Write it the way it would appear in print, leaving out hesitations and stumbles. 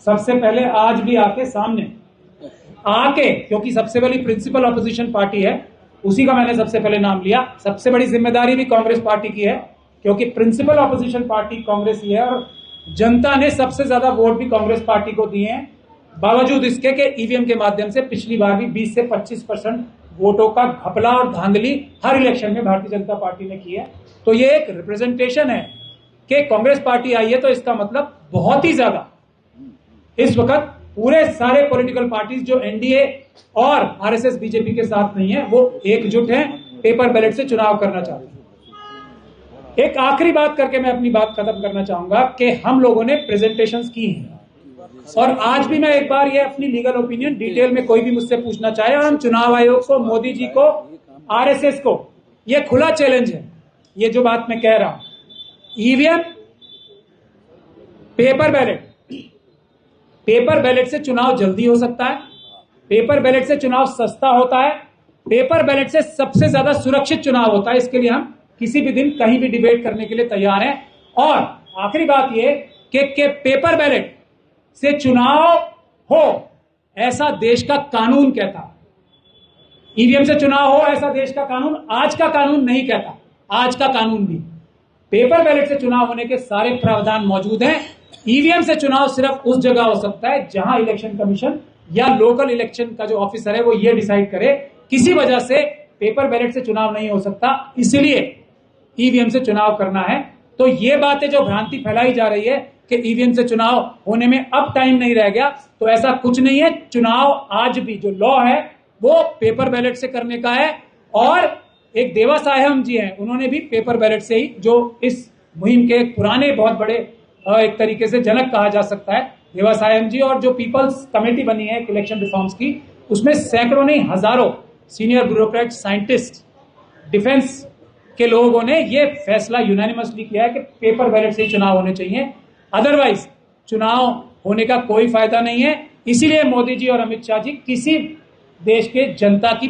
सबसे पहले आज भी आके सामने आके, क्योंकि सबसे बड़ी प्रिंसिपल ऑपोजिशन पार्टी है, उसी का मैंने सबसे पहले नाम लिया। सबसे बड़ी जिम्मेदारी भी कांग्रेस पार्टी की है, क्योंकि प्रिंसिपल ऑपोजिशन पार्टी कांग्रेस ही है और जनता ने सबसे ज्यादा वोट भी कांग्रेस पार्टी को दिए हैं, बावजूद इसके कि ईवीएम के माध्यम से पिछली बार भी 20 से 25% वोटों का घपला और धांधली हर इलेक्शन में भारतीय जनता पार्टी ने की है। तो ये एक रिप्रेजेंटेशन है कि कांग्रेस पार्टी आई है, तो इसका मतलब बहुत ही ज्यादा इस वक्त पूरे सारे पॉलिटिकल पार्टीज जो एनडीए और आरएसएस बीजेपी के साथ नहीं है, वो एकजुट हैं, पेपर बैलेट से चुनाव करना चाहते हैं। एक आखिरी बात करके मैं अपनी बात खत्म करना चाहूंगा कि हम लोगों ने प्रेजेंटेशंस की हैं और आज भी मैं एक बार ये अपनी लीगल ओपिनियन डिटेल में कोई भी मुझसे पूछना चाहे, और हम चुनाव आयोग को, मोदी जी को, आरएसएस को ये खुला चैलेंज है, ये जो बात मैं कह रहा हूं, ईवीएम, पेपर बैलेट से चुनाव जल्दी हो सकता है, पेपर बैलेट से चुनाव सस्ता होता है, पेपर बैलेट से सबसे ज्यादा सुरक्षित चुनाव होता है। इसके लिए हम किसी भी दिन कहीं भी डिबेट करने के लिए तैयार हैं। और आखिरी बात यह कि पेपर बैलेट से चुनाव हो ऐसा देश का कानून कहता, ईवीएम से चुनाव हो ऐसा देश का कानून आज का कानून नहीं कहता। आज का कानून भी पेपर बैलेट से चुनाव होने के सारे प्रावधान मौजूद हैं। ईवीएम से चुनाव सिर्फ उस जगह हो सकता है जहां इलेक्शन कमीशन या लोकल इलेक्शन का जो ऑफिसर है वो ये डिसाइड करे किसी वजह से पेपर बैलेट से चुनाव नहीं हो सकता, इसलिए ईवीएम से चुनाव करना है। तो ये बातें जो भ्रांति फैलाई जा रही है कि ईवीएम से चुनाव होने में अब टाइम नहीं रह गया, तो ऐसा कुछ नहीं है। चुनाव आज भी जो लॉ है वो पेपर बैलेट से करने का है। और एक देवा साहेब जी हैं, उन्होंने भी पेपर बैलेट से ही, जो इस मुहिम के एक पुराने बहुत बड़े एक तरीके से जनक कहा जा सकता है, देवा साहेब जी। और जो पीपल्स कमेटी बनी है इलेक्शन रिफॉर्म्स की, उसमें सैकड़ों नहीं हजारों सीनियर ब्यूरोक्रेट, साइंटिस्ट, डिफेंस के लोगों ने ये फैसला यूनानिमसली किया है कि पेपर बैलेट से ही चुनाव होने चाहिए, अदरवाइज चुनाव होने का कोई फायदा नहीं है। इसीलिए मोदी जी और अमित शाह जी किसी देश के जनता की